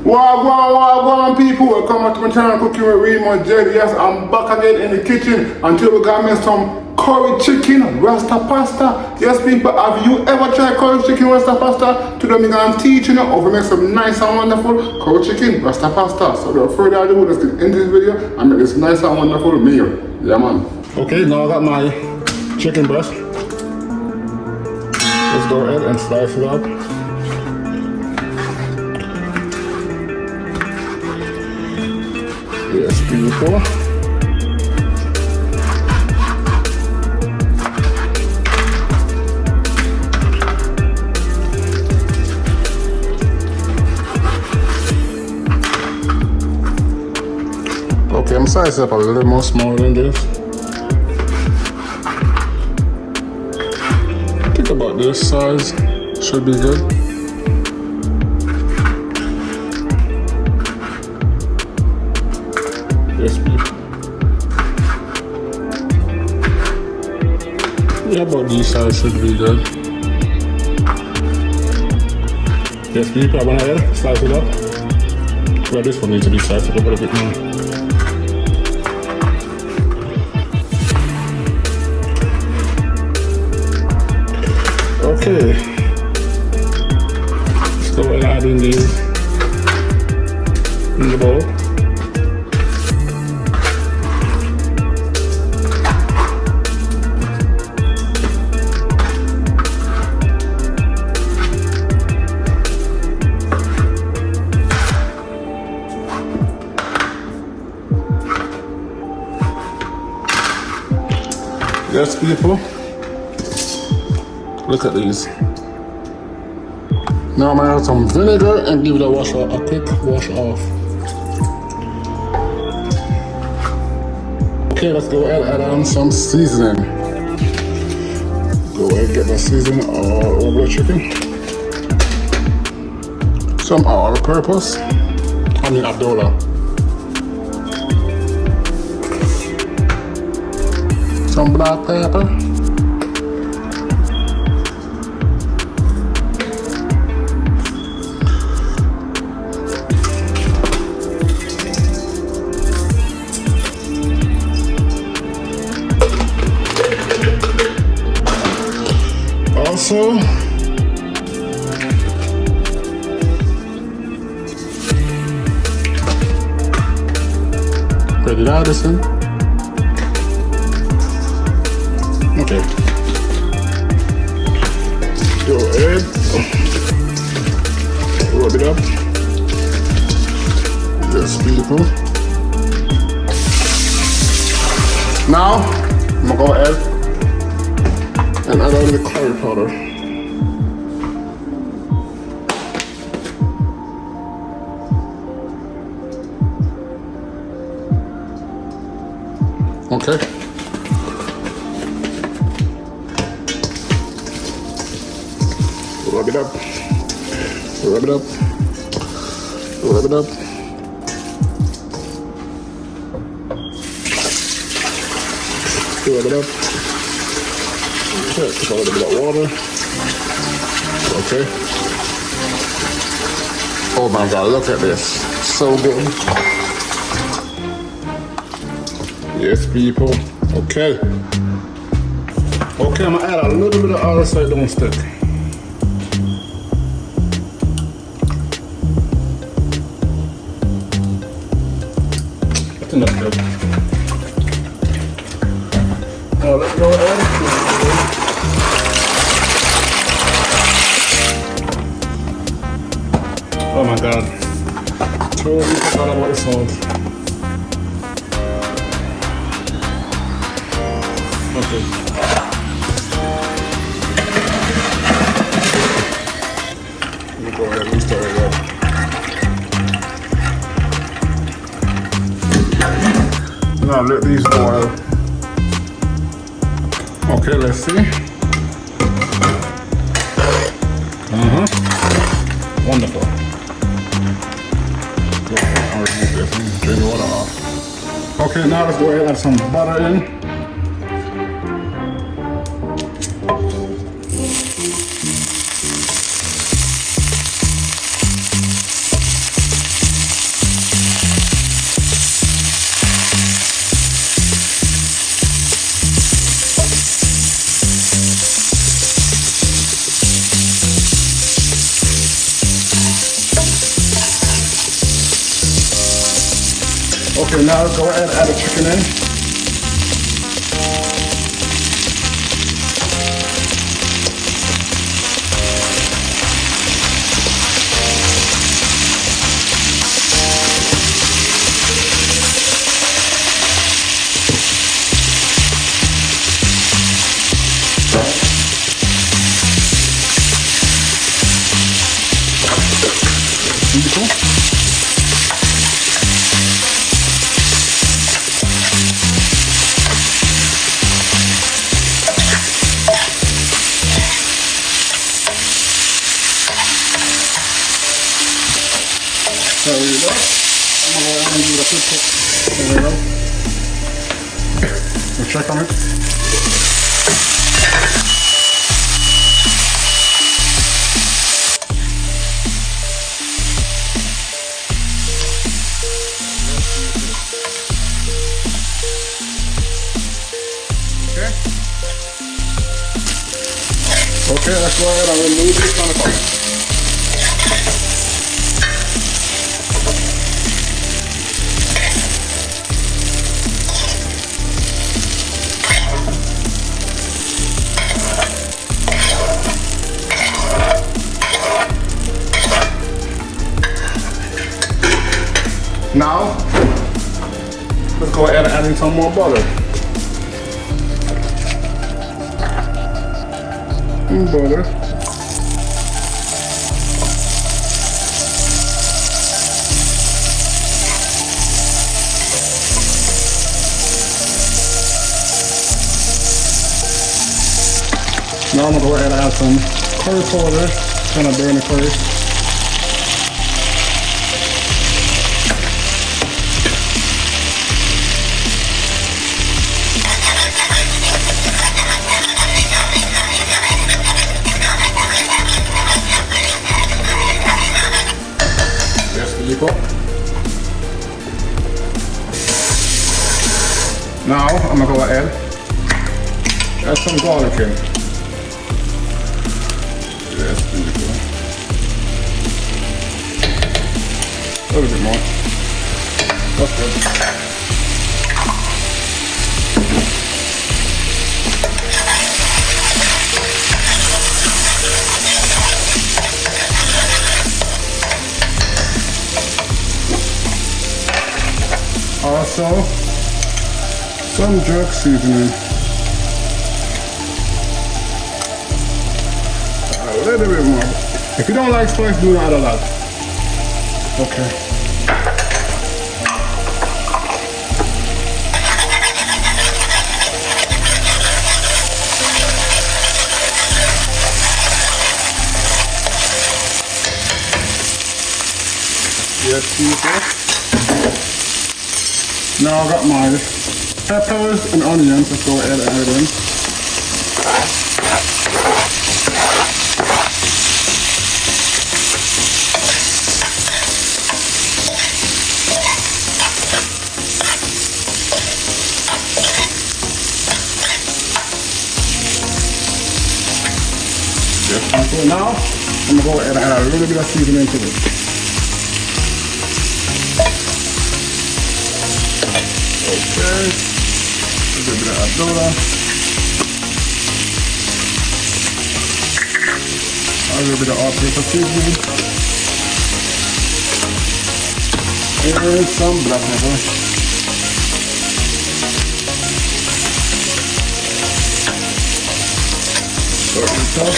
Wagwan people, welcome to my channel Cooking with Remo Jed. Yes, I'm back again in the kitchen and today we got me some curry chicken rasta pasta. Yes people, have you ever tried curry chicken rasta pasta? Today I'm going to teach you how to make some nice and wonderful curry chicken rasta pasta. So without further ado, let's get into this video and make this nice and wonderful meal. Yeah man. Okay, now I got my chicken breast. Let's go ahead and slice it up. Yes, beautiful. Okay, I'm sizing up a little more smaller than this. I think about this size should be good. Yes, yeah, about these size should be good. Yes, people, I'm gonna slice it up. Well, this one needs to be sliced up a little bit more. Okay. Let's go and add in these in the bowl. Yes, people, look at these. Now I'm gonna add some vinegar and give it a quick wash off. Okay, let's go ahead and add on some seasoning. Go ahead and get the seasoning all over the chicken. Some all-purpose, Abdullah. Some black pepper. Also, ready to add this in. Okay. Go ahead. Rub it up. Yes, beautiful. Now, I'm gonna go ahead and add on the curry powder. Okay. Rub it up, rub it up, rub it up. Rub it up. Okay, put a little bit of water. Okay. Oh my God, look at this. So good. Yes, people. Okay. Okay, I'm gonna add a little bit of oil so it don't stick. That's good. Now let's go ahead. Oh my God. Totally forgot about the salt. Okay. Let me go ahead and start it up. Now let these boil. Okay, let's see. Wonderful. I'll remove this and drain the water off. Okay, now let's go ahead and add some butter in. Okay, now go ahead and add the chicken in. Beautiful. There we go. I'm going to go ahead and do the quick cook. There we go. We'll check on it. Okay, let's go ahead and remove this on the top. Now, let's go ahead and add in some more butter. Butter. Now I'm going to go ahead and add some curry powder, kind of burn the curry. Now I'm gonna go ahead, add some garlic in. Yes, beautiful. A little bit more. That's good. Also, some jerk seasoning. A little bit more. If you don't like spice, do not add a lot. Okay. Yes, people. Now I got my peppers and onions. Let's go ahead and add it in. Yes, so now I'm gonna go ahead and add a little bit of seasoning to it. Okay, a little bit of abdullah, a little bit of all-purpose seasoning, and some black pepper. Start this up.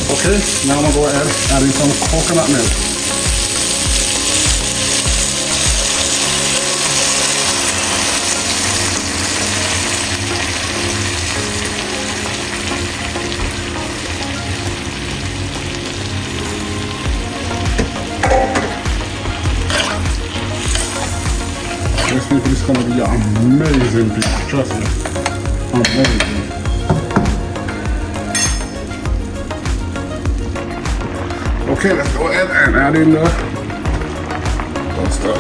Okay, now I'm going to go ahead and add in some coconut milk. This is going to be amazing, people. Trust me. Amazing. Okay, let's go ahead and add in the pasta.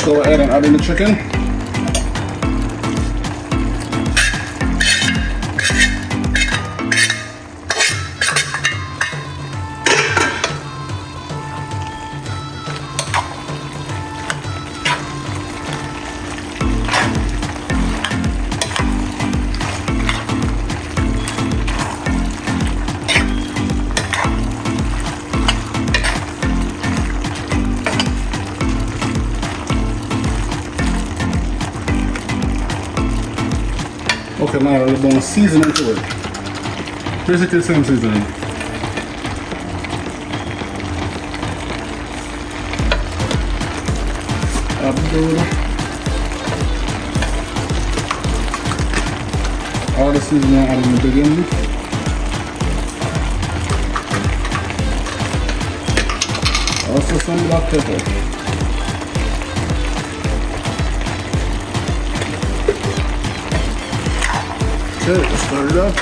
Let's go ahead and add in the chicken. Okay, now we're going to season into it. Basically the same seasoning. All the seasoning I add in the beginning. Also some black pepper. Okay, let's start it up.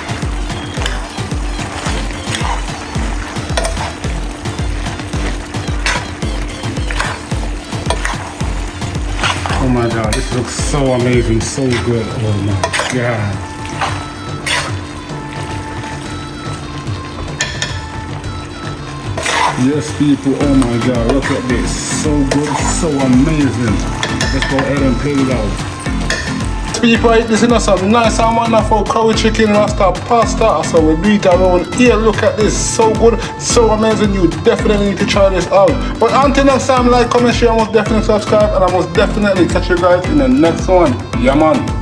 Oh my god, this looks so amazing, so good. Oh my god. Yes people, oh my god, look at this. So good, so amazing. Let's go ahead and plate it out. People, this is some nice and wonderful curry chicken rasta pasta. So we do it around here. Look at this, so good, so amazing. You definitely need to try this out. But until next time, like, comment, share, most definitely subscribe, and I most definitely catch you guys in the next one. Yeah man.